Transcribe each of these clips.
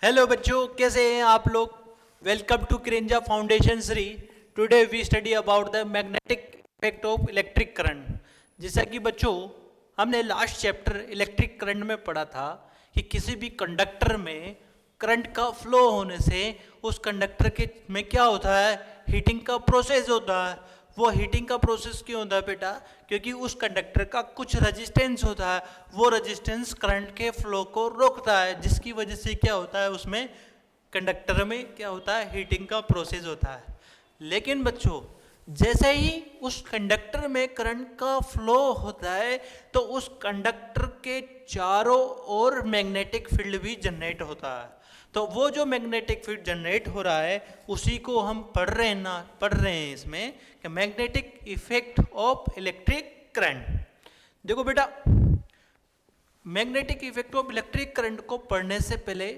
Hello बच्चों, कैसे हैं आप लोग। वेलकम टू क्रेंजा Foundation Shri. Today we study about the magnetic effect of electric current. जैसा कि बच्चों हमने लास्ट चैप्टर इलेक्ट्रिक करंट में पढ़ा था कि किसी भी कंडक्टर में करंट का फ्लो होने से उस कंडक्टर के में क्या होता है, हीटिंग का प्रोसेस होता है। वो हीटिंग का प्रोसेस क्यों होता है बेटा? क्योंकि उस कंडक्टर का कुछ रेजिस्टेंस होता है, वो रेजिस्टेंस करंट के फ्लो को रोकता है, जिसकी वजह से क्या होता है, उसमें कंडक्टर में क्या होता है, हीटिंग का प्रोसेस होता है। लेकिन बच्चों जैसे ही उस कंडक्टर में करंट का फ्लो होता है तो उस कंडक्टर के चारों ओर मैग्नेटिक फील्ड भी जनरेट होता है। तो वो जो मैग्नेटिक फील्ड जनरेट हो रहा है उसी को हम पढ़ रहे हैं इसमें कि magnetic effect of electric current. देखो बेटा, magnetic effect of electric current को पढ़ने से पहले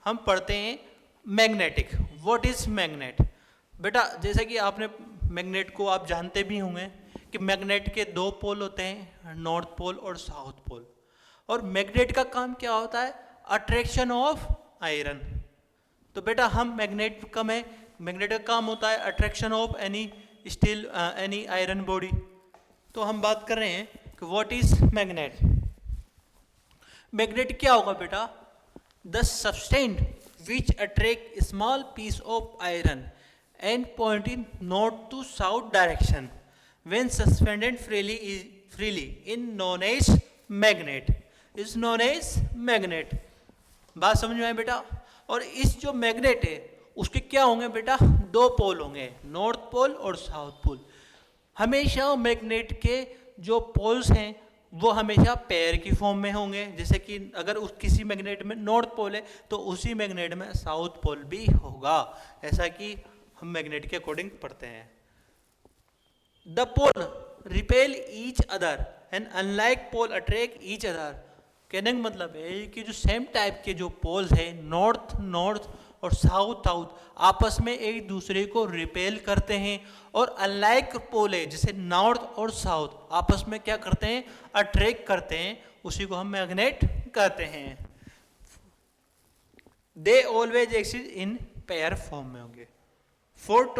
हम पढ़ते हैं मैग्नेटिक। What is magnet? बेटा जैसे कि आपने मैग्नेट को आप जानते भी होंगे कि मैग्नेट के दो पोल होते हैं, नॉर्थ पोल और साउथ पोल। और मैग्नेट का काम क्या होता है? Attraction of iron. तो बेटा हम मैग्नेट का काम होता है attraction of any steel any iron body. तो हम बात कर रहे हैं कि व्हाट इज मैग्नेट। मैग्नेट क्या होगा बेटा? The substance which attract small piece of iron and point in north to south direction when suspended freely in known as magnet is known as magnet। बात समझ में आई बेटा? और इस जो मैग्नेट है उसके क्या होंगे बेटा? दो पोल होंगे, नॉर्थ पोल और साउथ पोल। हमेशा मैग्नेट के जो पोल्स हैं वो हमेशा पेयर की फॉर्म में होंगे। जैसे कि अगर उस किसी मैग्नेट में नॉर्थ पोल है तो उसी मैग्नेट में साउथ पोल भी होगा, ऐसा कि हम मैग्नेट के अकॉर्डिंग पढ़ते हैं। The pole repel each other and unlike pole attract each other. कहने का मतलब है कि जो सेम टाइप के जो पोल्स हैं, नॉर्थ और साउथ आपस में एक दूसरे को रिपेल करते हैं, और अनलाइक पोल है जैसे नॉर्थ और साउथ आपस में क्या करते हैं? अट्रैक्ट करते हैं, उसी को हम मैग्नेट कहते हैं। They always exist in pair form में होंगे। फोर्थ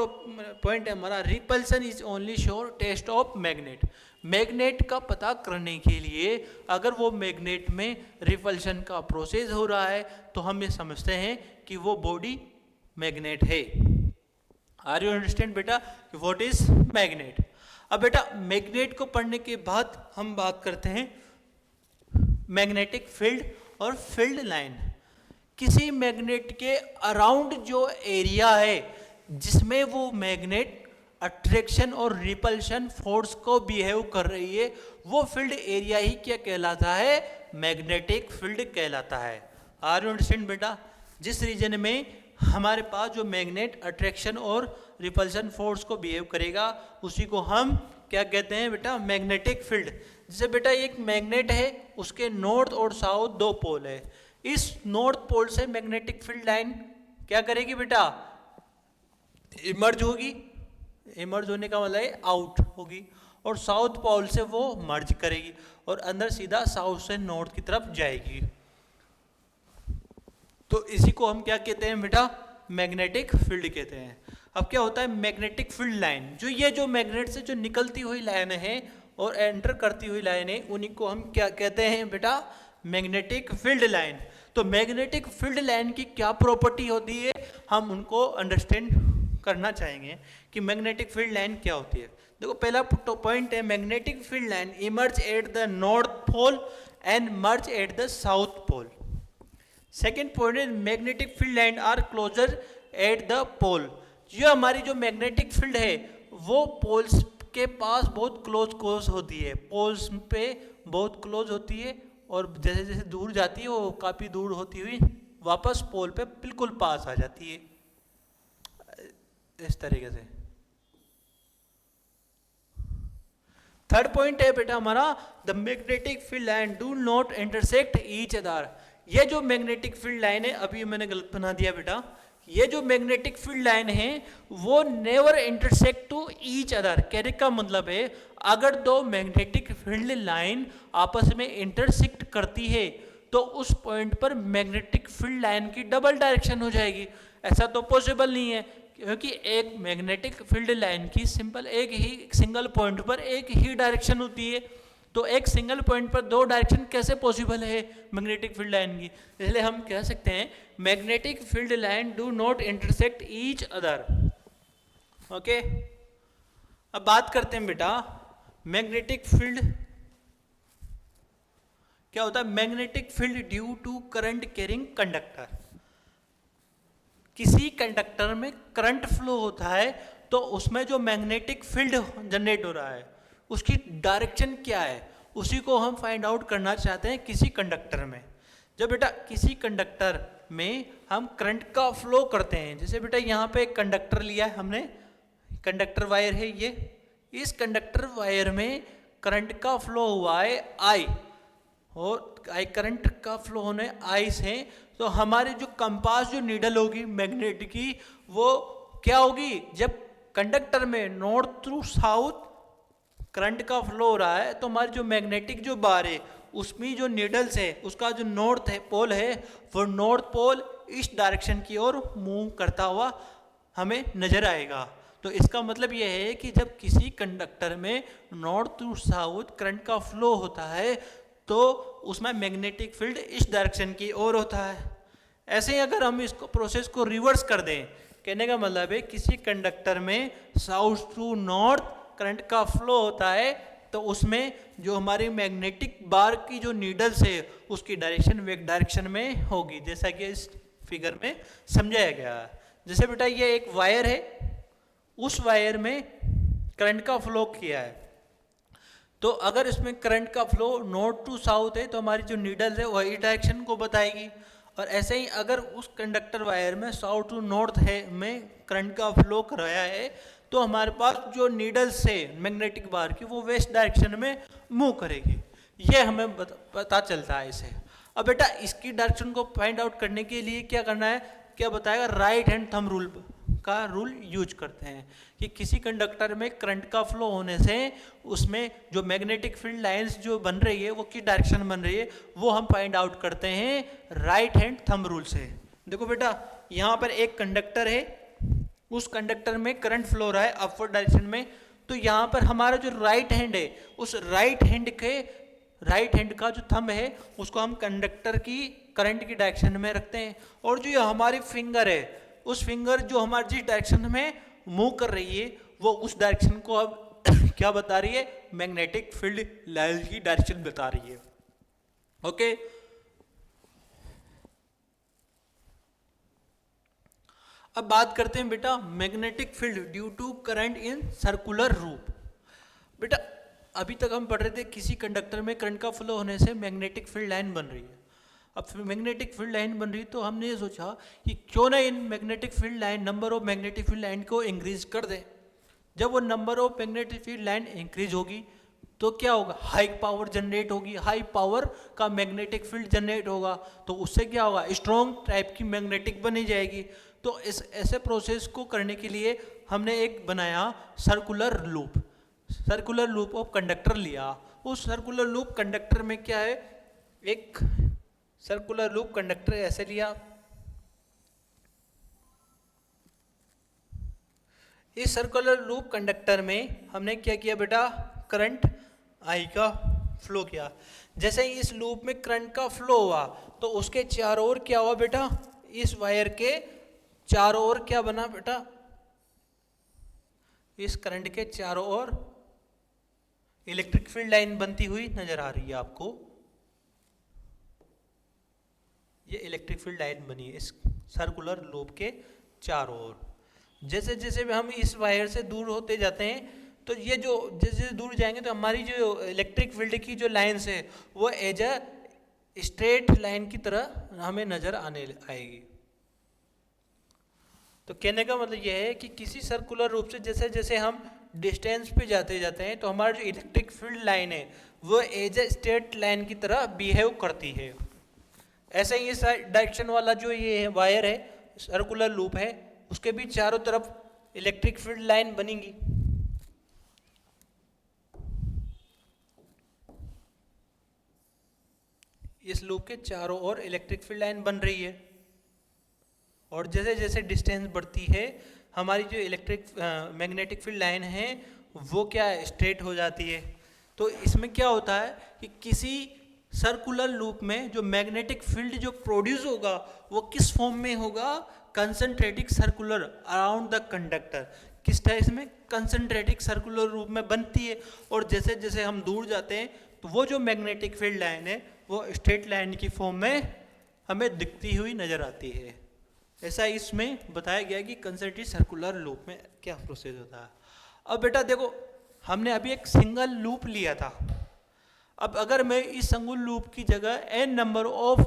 पॉइंट है हमारा, repulsion is only sure test of magnet. Magnet का पता करने के लिए अगर वो मैग्नेट में रिपल्सन का प्रोसेस हो रहा है तो हम ये समझते हैं कि वो बॉडी मैग्नेट है। आर यू अंडरस्टैंड बेटा व्हाट इज मैग्नेट? अब बेटा मैग्नेट को पढ़ने के बाद हम बात करते हैं मैग्नेटिक फील्ड और फील्ड लाइन। किसी मैग्नेट के अराउंड जो एरिया है जिसमें वो मैग्नेट अट्रैक्शन और रिपल्शन फोर्स को बिहेव कर रही है, वो फील्ड एरिया ही क्या कहलाता है? मैग्नेटिक फील्ड कहलाता है। आर यू अंडरस्टैंड बेटा? जिस रीजन में हमारे पास जो मैग्नेट अट्रैक्शन और रिपल्शन फोर्स को बिहेव करेगा उसी को हम क्या कहते हैं बेटा? Magnetic field. जैसे बेटा एक मैग्नेट है, उसके नॉर्थ और साउथ दो पोल है। इस नॉर्थ पोल से मैग्नेटिक फील्ड लाइन क्या करेगी बेटा? इमर्ज होगी। इमर्ज होने का मतलब है आउट होगी, और साउथ पोल से वो मर्ज करेगी और अंदर सीधा साउथ से नॉर्थ की तरफ जाएगी। तो इसी को हम क्या कहते हैं बेटा? मैग्नेटिक फील्ड कहते हैं। अब क्या होता है मैग्नेटिक फील्ड लाइन? जो ये जो मैग्नेट से जो निकलती हुई लाइन है और एंटर करती हुई लाइन है, उन्हीं को हम क्या कहते हैं बेटा? Magnetic field line. तो मैग्नेटिक फील्ड लाइन की क्या प्रॉपर्टी होती है, हम उनको अंडरस्टैंड करना चाहेंगे कि मैग्नेटिक फील्ड लाइन क्या होती है। देखो पहला पॉइंट है, magnetic field line emerge at the north pole and merge at the south pole. Second point है, magnetic field line are closer at the pole. जो हमारी जो मैग्नेटिक फील्ड है वो पोल्स के पास बहुत क्लोज होती है, पोल्स पे बहुत क्लोज होती है, और जैसे जैसे दूर जाती है वो काफ़ी दूर होती हुई वापस पोल पे बिल्कुल पास आ जाती है, इस तरीके से। थर्ड पॉइंट है बेटा हमारा, the magnetic field line do not intersect each other. ये जो मैग्नेटिक फील्ड लाइन है, अभी मैंने गलत बना दिया बेटा, ये जो मैग्नेटिक फील्ड लाइन है वो never intersect to each other. कहने का मतलब है अगर दो मैग्नेटिक फील्ड लाइन आपस में इंटरसेक्ट करती है तो उस पॉइंट पर मैग्नेटिक फील्ड लाइन की डबल डायरेक्शन हो जाएगी। ऐसा तो पॉसिबल नहीं है, क्योंकि एक मैग्नेटिक फील्ड लाइन की सिंपल एक ही सिंगल पॉइंट पर एक ही डायरेक्शन होती है। तो एक सिंगल पॉइंट पर दो डायरेक्शन कैसे पॉसिबल है मैग्नेटिक फील्ड लाइन की? इसलिए हम कह सकते हैं magnetic field line do not intersect each other. Okay, अब बात करते हैं बेटा मैग्नेटिक फील्ड क्या होता है। Magnetic field due to current carrying conductor. किसी कंडक्टर में करंट फ्लो होता है तो उसमें जो मैग्नेटिक फील्ड जनरेट हो रहा है उसकी डायरेक्शन क्या है, उसी को हम फाइंड आउट करना चाहते हैं किसी कंडक्टर में। जब बेटा किसी कंडक्टर में हम करंट का फ्लो करते हैं, जैसे बेटा यहाँ पे एक कंडक्टर लिया है हमने, कंडक्टर वायर है ये, इस कंडक्टर वायर में करंट का फ्लो हुआ है आई, और आई करंट का फ्लो होने आई से, तो हमारी जो कंपास जो नीडल होगी मैग्नेट की वो क्या होगी, जब कंडक्टर में नॉर्थ थ्रू साउथ करंट का फ्लो हो रहा है तो हमारी जो मैग्नेटिक जो बार है उसमें जो नीडल्स है उसका जो नॉर्थ है पोल है वो नॉर्थ पोल इस डायरेक्शन की ओर मूव करता हुआ हमें नजर आएगा। तो इसका मतलब यह है कि जब किसी कंडक्टर में नॉर्थ टू साउथ करंट का फ्लो होता है तो उसमें मैग्नेटिक फील्ड इस डायरेक्शन की ओर होता है। ऐसे ही अगर हम इसको प्रोसेस को रिवर्स कर दें, कहने का मतलब है किसी कंडक्टर में साउथ टू नॉर्थ करंट का फ्लो होता है तो उसमें जो हमारी मैग्नेटिक बार की जो नीडल्स है उसकी डायरेक्शन वेग डायरेक्शन में होगी, जैसा कि इस फिगर में समझाया गया है। जैसे बेटा ये एक वायर है, उस वायर में करंट का फ्लो किया है, तो अगर इसमें करंट का फ्लो नॉर्थ टू साउथ है तो हमारी जो नीडल्स है वही डायरेक्शन को बताएगी। और ऐसे ही अगर उस कंडक्टर वायर में साउथ टू नॉर्थ है में करंट का फ्लो कराया है तो हमारे पास जो नीडल्स है मैग्नेटिक बार की वो वेस्ट डायरेक्शन में मूव करेगी। ये हमें पता चलता है इसे। अब बेटा इसकी डायरेक्शन को फाइंड आउट करने के लिए क्या करना है, क्या बताएगा, राइट हैंड थंब रूल का रूल यूज करते हैं कि किसी कंडक्टर में करंट का फ्लो होने से उसमें जो मैग्नेटिक फील्ड लाइंस जो बन रही है वो किस डायरेक्शन बन रही है वो हम फाइंड आउट करते हैं राइट हैंड थंब रूल से। देखो बेटा यहाँ पर एक कंडक्टर है, उस कंडक्टर में करंट फ्लो रहा है अपवर्ड डायरेक्शन में, तो यहाँ पर हमारा जो राइट हैंड है उस राइट हैंड का जो थंब है उसको हम कंडक्टर की करंट की डायरेक्शन में रखते हैं, और जो हमारी फिंगर है उस फिंगर जो हमारी जिस डायरेक्शन में मूव कर रही है वो उस डायरेक्शन को अब क्या बता रही है, मैग्नेटिक फील्ड लाइन की डायरेक्शन बता रही है। ओके, अब बात करते हैं बेटा magnetic field due to current in circular रूप। बेटा अभी तक हम पढ़ रहे थे किसी कंडक्टर में करंट का फ्लो होने से मैग्नेटिक फील्ड लाइन बन रही है। अब मैग्नेटिक फील्ड लाइन बन रही तो हमने ये सोचा कि क्यों ना in magnetic field line number of magnetic field line को इंक्रीज कर दें। जब वो number of magnetic field line increase होगी तो क्या होगा, हाई पावर जनरेट होगी, हाई पावर का मैग्नेटिक फील्ड जनरेट होगा, तो उससे क्या होगा, स्ट्रॉन्ग टाइप की मैग्नेटिक बनी जाएगी। तो इस ऐसे प्रोसेस को करने के लिए हमने एक बनाया सर्कुलर लूप ऑफ कंडक्टर लिया। उस सर्कुलर लूप कंडक्टर में क्या है, एक सर्कुलर लूप कंडक्टर ऐसे लिया, इस सर्कुलर लूप कंडक्टर में हमने क्या किया बेटा, करंट आई का फ्लो किया। जैसे ही इस लूप में करंट का फ्लो हुआ तो उसके चारों ओर क्या हुआ बेटा, इस वायर के चारों ओर क्या बना बेटा, इस करंट के चारों ओर इलेक्ट्रिक फील्ड लाइन बनती हुई नजर आ रही है आपको। ये इलेक्ट्रिक फील्ड लाइन बनी है इस सर्कुलर लूप के चारों ओर। जैसे जैसे हम इस वायर से दूर होते जाते हैं तो ये जो जैसे जैसे दूर जाएंगे तो हमारी जो इलेक्ट्रिक फील्ड की जो लाइन्स है वो एज अ स्ट्रेट लाइन की तरह हमें नजर आने आएगी। तो कहने का मतलब यह है कि किसी सर्कुलर रूप से जैसे जैसे हम डिस्टेंस पे जाते जाते हैं तो हमारी जो इलेक्ट्रिक फील्ड लाइन है वो एज ए स्ट्रेट लाइन की तरह बिहेव करती है। ऐसे ही इस डायरेक्शन वाला जो ये वायर है सर्कुलर लूप है उसके भी चारों तरफ इलेक्ट्रिक फील्ड लाइन बनेगी। इस लूप के चारों ओर इलेक्ट्रिक फील्ड लाइन बन रही है, और जैसे जैसे डिस्टेंस बढ़ती है हमारी जो इलेक्ट्रिक मैग्नेटिक फील्ड लाइन है वो क्या है, स्ट्रेट हो जाती है। तो इसमें क्या होता है कि किसी सर्कुलर लूप में जो मैग्नेटिक फील्ड जो प्रोड्यूस होगा वो किस फॉर्म में होगा, कंसंट्रेटिक सर्कुलर अराउंड द कंडक्टर। किस टाइप में, कंसंट्रेटिक सर्कुलर रूप में बनती है। और जैसे जैसे हम दूर जाते हैं तो वो जो मैग्नेटिक फील्ड लाइन है वो स्ट्रेट लाइन की फॉर्म में हमें दिखती हुई नजर आती है। ऐसा इसमें बताया गया कि कंसंट्रेटिक सर्कुलर लूप में क्या प्रोसेस होता है। अब बेटा देखो, हमने अभी एक सिंगल लूप लिया था। अब अगर मैं इस सिंगल लूप की जगह n number of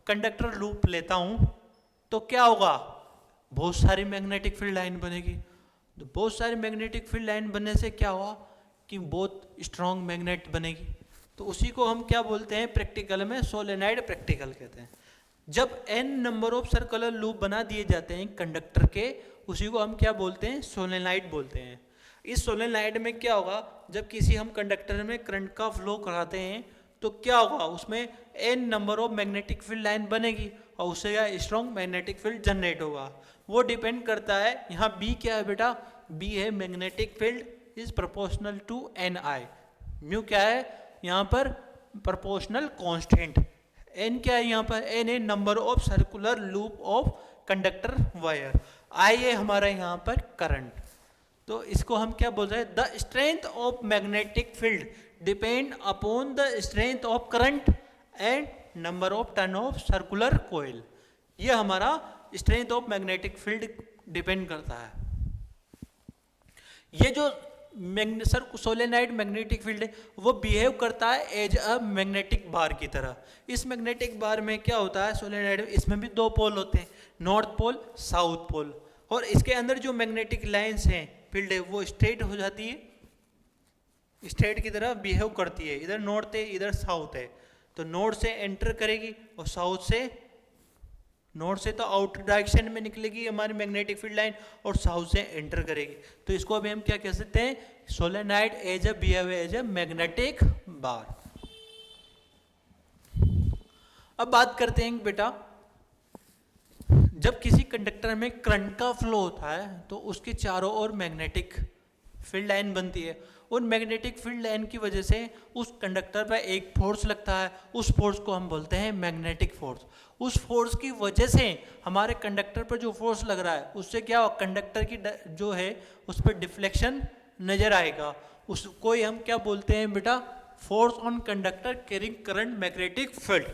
conductor loop लेता हूं तो क्या होगा, बहुत सारी मैग्नेटिक फील्ड लाइन बनेगी। तो बहुत सारी मैग्नेटिक फील्ड लाइन बनने से क्या हुआ कि बहुत स्ट्रॉन्ग मैग्नेट बनेगी। तो उसी को हम क्या बोलते हैं, प्रैक्टिकल में सोलेनॉइड प्रैक्टिकल कहते हैं। जब n number of circular loop बना दिए जाते हैं कंडक्टर के, उसी को हम क्या बोलते हैं, सोलेनॉइड बोलते हैं। इस सोलेनॉइड में क्या होगा, जब किसी हम कंडक्टर में करंट का फ्लो कराते हैं तो क्या होगा, उसमें n number of magnetic field line बनेगी और उससे क्या स्ट्रॉन्ग मैग्नेटिक फील्ड जनरेट होगा। वो डिपेंड करता है, यहाँ B क्या है बेटा, B है magnetic field is proportional to Ni। Mu क्या है यहाँ पर, प्रोपोर्शनल कांस्टेंट। n क्या है यहाँ पर, n है number of circular loop of conductor wire. I है हमारा यहाँ पर करंट। तो इसको हम क्या बोल रहे हैं, the strength of magnetic field depend upon the strength of current and number of turn of circular coil. ये हमारा strength of magnetic field depend करता है। ये जो सोलेनॉइड मैग्नेटिक फील्ड है वो बिहेव करता है एज अ मैग्नेटिक बार की तरह। इस मैग्नेटिक बार में क्या होता है, सोलेनॉइड इसमें भी दो पोल होते हैं, नॉर्थ पोल साउथ पोल। और इसके अंदर जो मैग्नेटिक लाइंस हैं फील्ड है वो स्ट्रेट हो जाती है, स्ट्रेट की तरह बिहेव करती है। इधर नॉर्थ है इधर साउथ है, तो नॉर्थ से एंटर करेगी और साउथ से, नॉर्थ से तो आउटर डायरेक्शन में निकलेगी हमारी मैग्नेटिक फील्ड लाइन और साउथ से एंटर करेगी। तो इसको अभी हम क्या कह सकते हैं, solenoid as a behave as a magnetic bar. अब बात करते हैं बेटा, जब किसी कंडक्टर में करंट का फ्लो होता है तो उसके चारों ओर मैग्नेटिक फील्ड लाइन बनती है। उन मैग्नेटिक फील्ड लाइन की वजह से उस कंडक्टर पर एक फोर्स लगता है, उस फोर्स को हम बोलते हैं मैग्नेटिक फोर्स। उस फोर्स की वजह से हमारे कंडक्टर पर जो फोर्स लग रहा है उससे क्या हो, कंडक्टर की जो है उस पर डिफ्लेक्शन नजर आएगा। उसको हम क्या बोलते हैं बेटा, force on conductor carrying current magnetic field.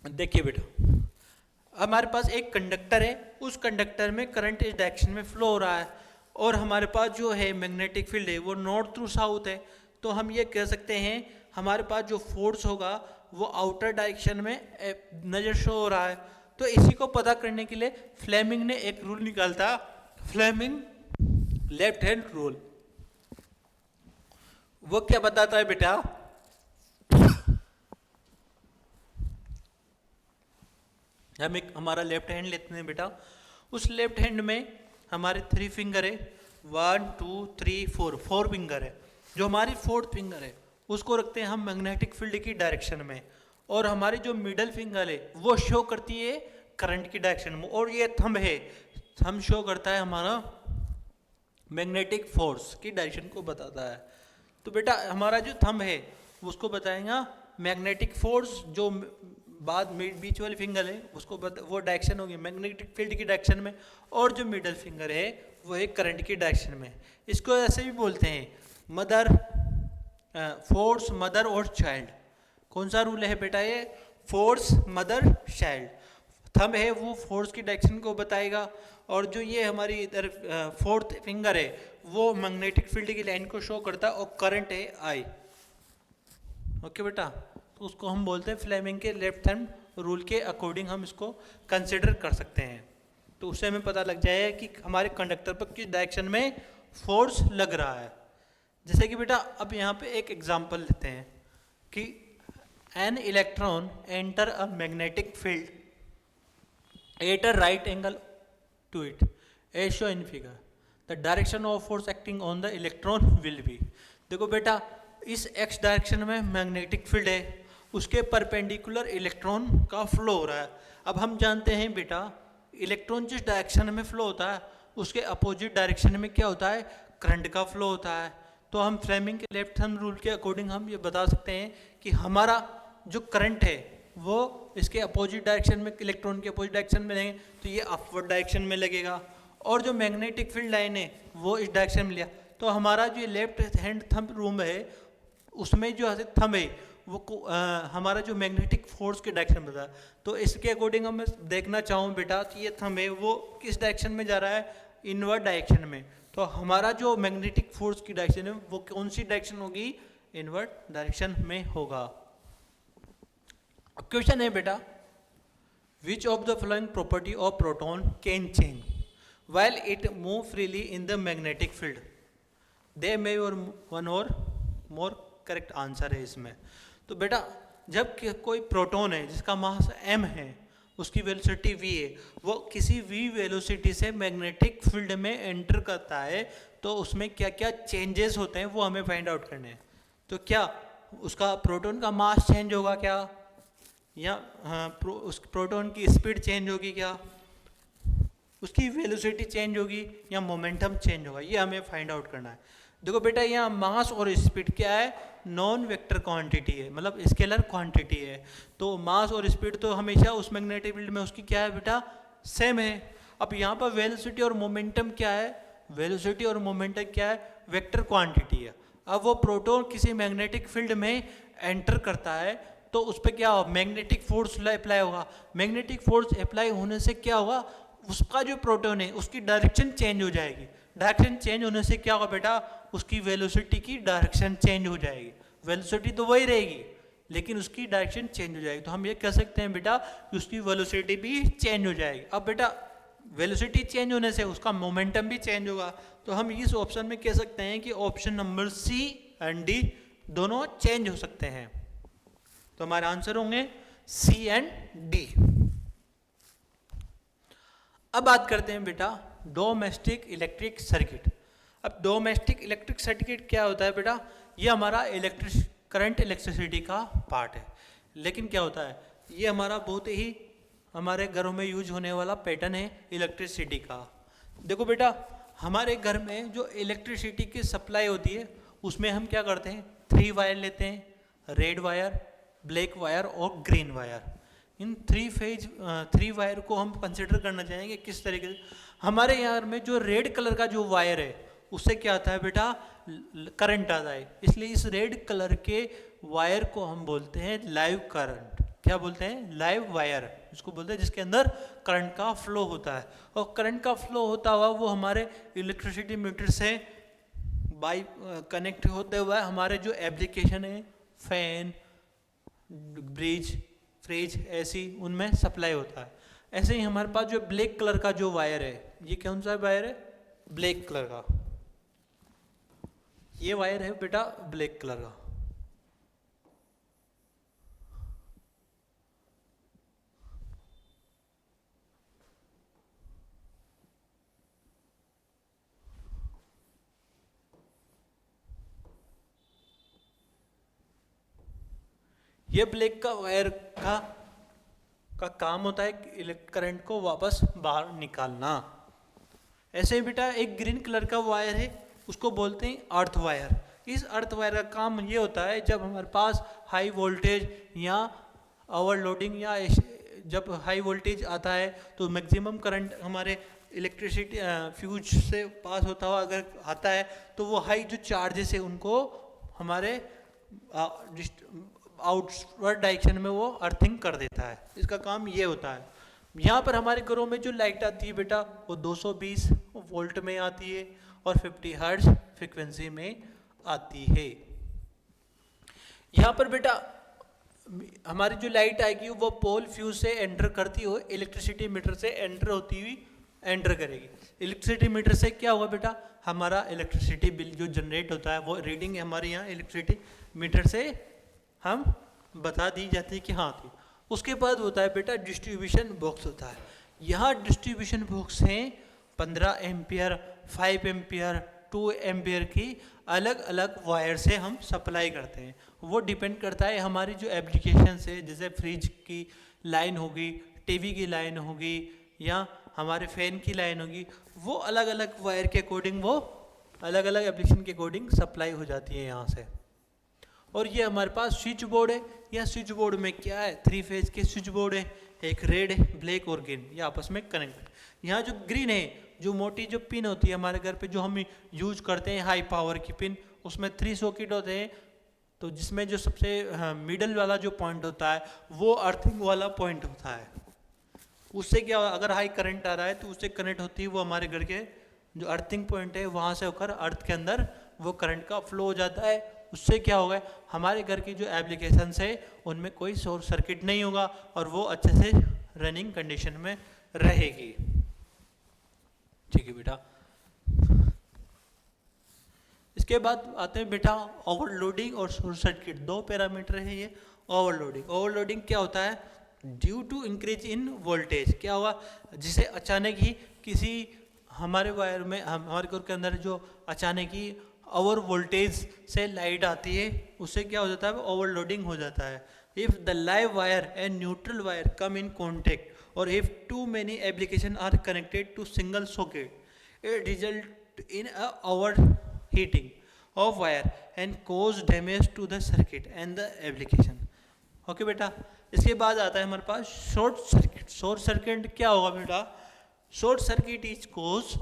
देखिए बेटा, हमारे पास एक कंडक्टर है, उस कंडक्टर में करंट इस डायरेक्शन में फ्लो हो रहा है और हमारे पास जो है मैग्नेटिक फील्ड है वो नॉर्थ थ्रू साउथ है। तो हम ये कह सकते हैं हमारे पास जो फोर्स होगा वो आउटर डायरेक्शन में नजर शो हो रहा है। तो इसी को पता करने के लिए फ्लेमिंग ने एक रूल निकालता, फ्लेमिंग लेफ्ट हैंड रूल। वो क्या बताता है बेटा, हम एक हमारा लेफ्ट हैंड लेते हैं बेटा, उस लेफ्ट हैंड में हमारे 3 फिंगर है, 1 2 3 4, 4 फिंगर है। जो हमारी 4th फिंगर है उसको रखते हैं हम मैग्नेटिक फील्ड की डायरेक्शन में, और हमारी जो मिडल फिंगर है वो शो करती है करंट की डायरेक्शन में, और ये थंब है, थंब शो करता है हमारा मैग्नेटिक फोर्स की डायरेक्शन को बताता है। तो बेटा हमारा जो थंब है उसको बताएगा मैग्नेटिक फोर्स, जो बाद में बीच वाली फिंगर है उसको वो डायरेक्शन होगी मैग्नेटिक फील्ड की डायरेक्शन में, और जो मिडल फिंगर है वो है करंट की डायरेक्शन में। इसको ऐसे भी बोलते हैं मदर फोर्स मदर और चाइल्ड। कौन सा रूल है बेटा ये, फोर्स मदर चाइल्ड। थंब है वो फोर्स की डायरेक्शन को बताएगा, और जो ये हमारी इधर 4th फिंगर है वो मैग्नेटिक फील्ड की लाइन को शो करता है, और करंट है आई। ओके बेटा, तो उसको हम बोलते हैं फ्लेमिंग के लेफ्ट हैंड रूल के अकॉर्डिंग हम इसको कंसिडर कर सकते हैं। तो उससे हमें पता लग जाए कि हमारे कंडक्टर पर किस डायरेक्शन में फोर्स लग रहा है। जैसे कि बेटा अब यहाँ पे एक एग्जांपल लेते हैं कि an electron enter a magnetic field at a right angle to it as show in figure, the direction of force acting on the electron will be. देखो बेटा इस एक्स डायरेक्शन में मैग्नेटिक फील्ड है उसके perpendicular electron का flow हो रहा है। अब हम जानते हैं बेटा इलेक्ट्रॉन जिस डायरेक्शन में फ्लो होता है उसके अपोजिट डायरेक्शन में क्या होता है, करंट का फ्लो होता है। तो हम फ्लेमिंग के लेफ्ट हैंड रूल के अकॉर्डिंग हम ये बता सकते हैं कि हमारा जो करंट है वो इसके अपोजिट डायरेक्शन में, इलेक्ट्रॉन के अपोजिट डायरेक्शन में लगेंगे तो ये अपवर्ड डायरेक्शन में लगेगा, और जो मैग्नेटिक फील्ड लाइन है वो इस डायरेक्शन में लिया। तो हमारा जो लेफ्ट हैंड थंब रूल है उसमें जो थंब है वो हमारा जो मैग्नेटिक फोर्स के डायरेक्शन में था। तो इसके अकॉर्डिंग हम देखना चाहूँ बेटा कि ये थंब है वो किस डायरेक्शन में जा रहा है, इनवर्ड डायरेक्शन में। तो हमारा जो मैग्नेटिक फोर्स की डायरेक्शन है वो कौन सी डायरेक्शन होगी, इनवर्ड डायरेक्शन में होगा। अब क्वेश्चन है बेटा which of the following property of proton can change while it move freely in the magnetic field, they may or one और मोर करेक्ट आंसर है इसमें। तो बेटा जब कोई प्रोटॉन है जिसका मास m है, उसकी वेलोसिटी v है, वो किसी v वेलोसिटी से मैग्नेटिक फील्ड में एंटर करता है तो उसमें क्या क्या चेंजेस होते हैं वो हमें फाइंड आउट करने हैं। तो क्या उसका प्रोटॉन का मास चेंज होगा क्या, या उस प्रोटॉन की स्पीड चेंज होगी क्या, उसकी वेलोसिटी चेंज होगी या मोमेंटम चेंज होगा, ये हमें फाइंड आउट करना है। देखो बेटा यहाँ मास और स्पीड क्या है, नॉन वेक्टर क्वांटिटी है, मतलब स्केलर क्वांटिटी है। तो मास और स्पीड तो हमेशा उस मैग्नेटिक फील्ड में उसकी क्या है बेटा, सेम है। अब यहाँ पर वेलोसिटी और मोमेंटम क्या है, वेलोसिटी और मोमेंटम क्या है, वेक्टर क्वांटिटी है। अब वो प्रोटॉन किसी मैग्नेटिक फील्ड में एंटर करता है तो उस पर क्या होगा, मैग्नेटिक फोर्स अप्लाई होगा। मैग्नेटिक फोर्स अप्लाई होने से क्या होगा, उसका जो प्रोटॉन है उसकी डायरेक्शन चेंज हो जाएगी। डायरेक्शन चेंज होने से क्या होगा बेटा, उसकी वेलोसिटी की डायरेक्शन चेंज हो जाएगी। वेलोसिटी तो वही रहेगी लेकिन उसकी डायरेक्शन चेंज हो जाएगी। तो हम ये कह सकते हैं बेटा कि उसकी वेलोसिटी भी चेंज हो जाएगी। अब बेटा वेलोसिटी चेंज होने से उसका मोमेंटम भी चेंज होगा। तो हम इस ऑप्शन में कह सकते हैं कि option number C and D दोनों चेंज हो सकते हैं। तो हमारे आंसर होंगे सी एंड डी। अब बात करते हैं बेटा डोमेस्टिक इलेक्ट्रिक सर्किट। अब डोमेस्टिक इलेक्ट्रिक सर्किट क्या होता है बेटा, ये हमारा करंट इलेक्ट्रिसिटी का पार्ट है। लेकिन क्या होता है, ये हमारा बहुत ही हमारे घरों में यूज होने वाला पैटर्न है इलेक्ट्रिसिटी का। देखो बेटा हमारे घर में जो इलेक्ट्रिसिटी की सप्लाई होती है उसमें हम क्या करते हैं, 3 वायर लेते हैं, रेड वायर, ब्लैक वायर और ग्रीन वायर। इन 3 वायर को हम कंसिडर करना चाहेंगे किस तरीके से। हमारे यहाँ में जो रेड कलर का जो वायर है उससे क्या आता है बेटा, करंट आता है। इसलिए इस रेड कलर के वायर को हम बोलते हैं लाइव करंट। क्या बोलते हैं, लाइव वायर, इसको बोलते हैं जिसके अंदर करंट का फ्लो होता है। और करंट का फ्लो होता हुआ वो हमारे इलेक्ट्रिसिटी मीटर से बाई कनेक्ट होते हुए हमारे जो एप्लीकेशन है, फैन, ब्रिज, फ्रिज, एसी, उनमें सप्लाई होता है। ऐसे ही हमारे पास जो ब्लैक कलर का जो वायर है, ये कौन सा वायर है, ब्लैक कलर का, ये वायर है बेटा ब्लैक कलर का। ये ब्लैक का वायर का काम होता है करंट को वापस बाहर निकालना। ऐसे ही बेटा एक ग्रीन कलर का वायर है, उसको बोलते हैं अर्थ वायर। इस अर्थ वायर का काम ये होता है जब हमारे पास हाई वोल्टेज या ओवरलोडिंग या जब हाई वोल्टेज आता है तो मैक्सिमम करंट हमारे इलेक्ट्रिसिटी फ्यूज से पास होता हुआ अगर आता है तो वो हाई जो चार्जेस है उनको हमारे आउटवर्ड डायरेक्शन में वो अर्थिंग कर देता है। इसका काम ये होता है। यहाँ पर हमारे घरों में जो लाइट आती है बेटा वो 220 वोल्ट में आती है और 50 हर्ट्ज फ्रीक्वेंसी में आती है। यहाँ पर बेटा हमारी जो लाइट आएगी वो पोल फ्यूज से एंटर करती हुई इलेक्ट्रिसिटी मीटर से एंटर होती हुई एंटर करेगी। इलेक्ट्रिसिटी मीटर से क्या होगा बेटा, हमारा इलेक्ट्रिसिटी बिल जो जनरेट होता है वो रीडिंग हमारे यहाँ इलेक्ट्रिसिटी मीटर से हम बता दी जाती है कि हाँ थी। उसके बाद होता है बेटा डिस्ट्रीब्यूशन बॉक्स होता है। यहाँ डिस्ट्रीब्यूशन बॉक्स हैं 15 एम्पियर, 5 एम्पियर, 2 एम्पियर की अलग अलग वायर से हम सप्लाई करते हैं। वो डिपेंड करता है हमारी जो एप्लीकेशन से, जैसे फ्रिज की लाइन होगी, टीवी की लाइन होगी या हमारे फैन की लाइन होगी, वो अलग अलग वायर के अकॉर्डिंग, वो अलग अलग एप्लीकेशन के अकॉर्डिंग सप्लाई हो जाती है यहाँ से। और ये हमारे पास स्विच बोर्ड है। या स्विच बोर्ड में क्या है, 3 फेज के स्विच बोर्ड है, एक रेड है, ब्लैक और ग्रीन, ये आपस में कनेक्ट। यहाँ जो ग्रीन है, जो मोटी जो पिन होती है हमारे घर पे जो हम यूज करते हैं हाई पावर की पिन, उसमें 3 सॉकेट होते हैं। तो जिसमें जो सबसे मिडल वाला जो पॉइंट होता है वो अर्थिंग वाला पॉइंट होता है। उससे क्या, अगर हाई करंट आ रहा है तो उससे कनेक्ट होती है वो हमारे घर के जो अर्थिंग पॉइंट है, वहाँ से होकर अर्थ के अंदर वो करंट का फ्लो हो जाता है। उससे क्या होगा, हमारे घर की जो एप्लीकेशंस है उनमें कोई शॉर्ट सर्किट नहीं होगा और वो अच्छे से रनिंग कंडीशन में रहेगी। ठीक है बेटा। इसके बाद आते हैं बेटा ओवरलोडिंग और शॉर्ट सर्किट, 2 पैरामीटर है ये। ओवरलोडिंग क्या होता है, due to increase in voltage. क्या हुआ, जिसे अचानक ही किसी हमारे वायर में, हमारे घर के अंदर जो अचानक ही ओवर वोल्टेज से लाइट आती है, उससे क्या हो जाता है, ओवरलोडिंग हो जाता है। If the live wire and neutral wire come in contact or if too many application are connected to single socket, it result in a over heating of wire and cause damage to the circuit and the application. Okay बेटा। इसके बाद आता है हमारे पास short circuit. Short circuit क्या होगा बेटा, short circuit is cause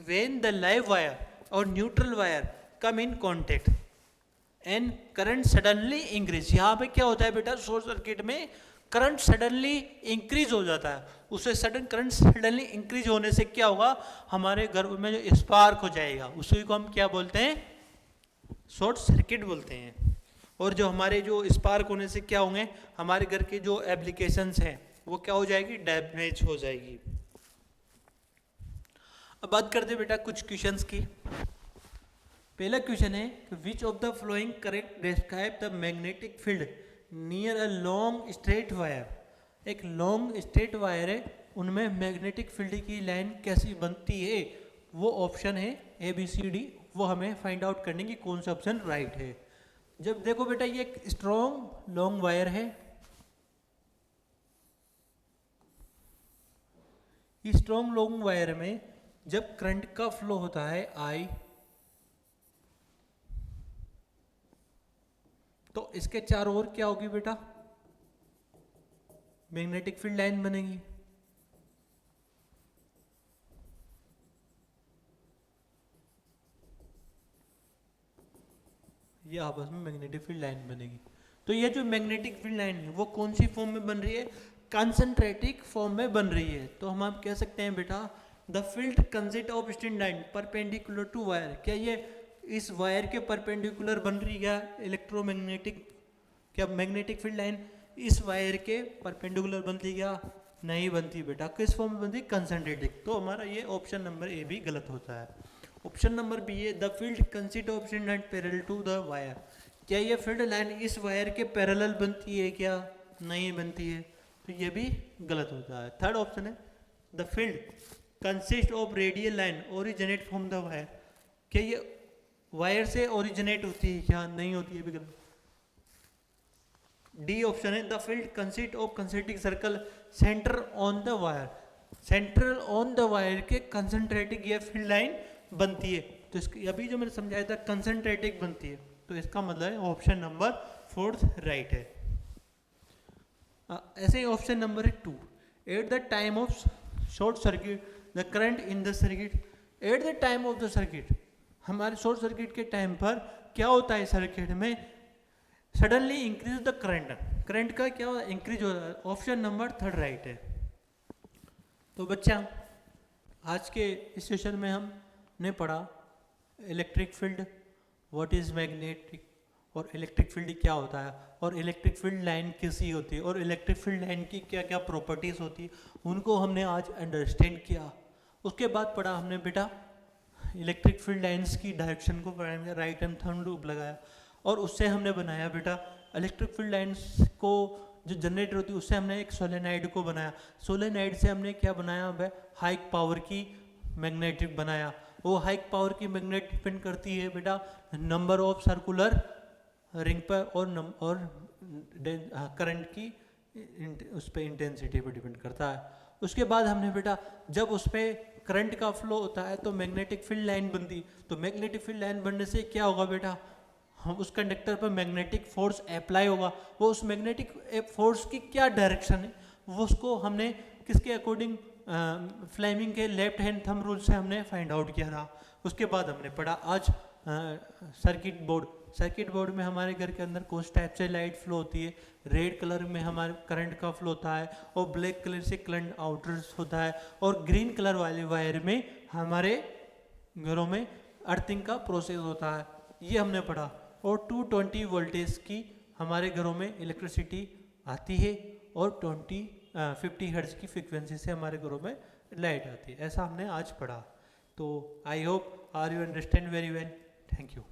when the live wire or neutral wire come in contact and current suddenly increase. यहाँ पे क्या होता है बेटा, शॉर्ट सर्किट में करंट सडनली इंक्रीज हो जाता है। उससे सडन करंट सडनली इंक्रीज होने से क्या होगा, हमारे घर में जो स्पार्क हो जाएगा, उसी को हम क्या बोलते हैं, शॉर्ट सर्किट बोलते हैं। और जो हमारे जो स्पार्क होने से क्या होंगे, हमारे घर के जो एप्लीकेशंस हैं वो क्या हो जाएगी, डैमेज हो जाएगी। अब बात करते हैं बेटा कुछ क्वेश्चंस की। पहला क्वेश्चन है, विच of the flowing correct describe the magnetic field near a long straight wire. एक लॉन्ग स्ट्रेट वायर है, उनमें मैग्नेटिक फील्ड की लाइन कैसी बनती है। वो ऑप्शन है ABCD, वो हमें फाइंड आउट करने की कौन सा ऑप्शन राइट है। जब देखो बेटा, ये एक स्ट्रॉन्ग लॉन्ग वायर है, इस स्ट्रॉन्ग लॉन्ग वायर में जब करंट का फ्लो होता है I, तो इसके चारों ओर क्या होगी बेटा, मैग्नेटिक फील्ड लाइन बनेगी। ये आपस में मैग्नेटिक फील्ड लाइन बनेगी। तो ये जो मैग्नेटिक फील्ड लाइन है वो कौन सी फॉर्म में बन रही है, कंसंट्रेटिक फॉर्म में बन रही है। तो हम आप कह सकते हैं बेटा, the field consist of straight line perpendicular to wire. क्या ये इस वायर के परपेंडिकुलर बन रही है इलेक्ट्रोमैग्नेटिक, क्या मैग्नेटिक फील्ड लाइन इस वायर के परपेंडिकुलर बनती क्या, नहीं बनती बेटा। किस फॉर्म में बनती, कंसंट्रेटिक। तो हमारा ये ऑप्शन नंबर ए भी गलत होता है। ऑप्शन नंबर बी है, the field consist of straight line parallel to the wire. क्या ये फील्ड लाइन इस वायर के पैरेलल बनती है क्या, नहीं बनती है, तो ये भी गलत होता है। थर्ड ऑप्शन है, the field consist of radial line originate from the wire. क्या ये वायर से ओरिजिनेट होती है क्या, नहीं होती है, भी गलत। डी ऑप्शन है, the field consist of concentric circle centre on the wire. Central on the wire के कंसंट्रेटिक ये फील्ड लाइन बनती है। तो इसकी अभी जो मैंने समझाया था कंसंट्रेटिक बनती है, तो इसका मतलब है ऑप्शन नंबर 4 राइट है। ऐसे ही option number 2, at the time of short circuit the current in the circuit. At the time of the circuit, हमारे शॉर्ट सर्किट के टाइम पर क्या होता है, सर्किट में suddenly increase the current. Current का क्या इंक्रीज हो रहा है, ऑप्शन नंबर 3 राइट है। तो बच्चा, आज के इस सेशन में हमने पढ़ा electric field, what is magnetic, और इलेक्ट्रिक फील्ड क्या होता है, और इलेक्ट्रिक फील्ड लाइन कैसी होती है, और इलेक्ट्रिक फील्ड लाइन की क्या क्या प्रॉपर्टीज होती है, उनको हमने आज अंडरस्टैंड किया। उसके बाद पढ़ा हमने बेटा इलेक्ट्रिक फील्ड लाइंस की डायरेक्शन को राइट एंड थंब रूल लगाया, और उससे हमने बनाया बेटा इलेक्ट्रिक फील्ड लाइंस को जो जनरेटर होती है उससे हमने एक सोलेनाइड को बनाया। सोलेनाइड से हमने क्या बनाया, हाई पावर की मैग्नेटिक बनाया। वो हाई पावर की मैग्नेट डिपेंड करती है बेटा नंबर ऑफ सर्कुलर रिंग पर और करंट की उस पर इंटेंसिटी पर डिपेंड करता है। उसके बाद हमने बेटा जब उस पर करंट का फ्लो होता है तो मैग्नेटिक फील्ड लाइन बनती, तो मैग्नेटिक फील्ड लाइन बनने से क्या होगा बेटा, हम उस कंडक्टर पर मैग्नेटिक फोर्स अप्लाई होगा, वो उस मैग्नेटिक फोर्स की क्या डायरेक्शन है वो उसको हमने किसके अकॉर्डिंग फ्लेमिंग के लेफ्ट हैंड थंब रूल से हमने फाइंड आउट किया था। उसके बाद हमने पढ़ा आज सर्किट बोर्ड। सर्किट बोर्ड में हमारे घर के अंदर कुछ टाइप से लाइट फ्लो होती है, रेड कलर में हमारे करंट का फ्लो होता है और ब्लैक कलर से करंट आउटर्स होता है, और ग्रीन कलर वाले वायर में हमारे घरों में अर्थिंग का प्रोसेस होता है, ये हमने पढ़ा। और 220 वोल्टेज की हमारे घरों में इलेक्ट्रिसिटी आती है और 50 हर्ट्ज की फ्रीक्वेंसी से हमारे घरों में लाइट आती है, ऐसा हमने आज पढ़ा। तो I hope are you understand very well, thank you.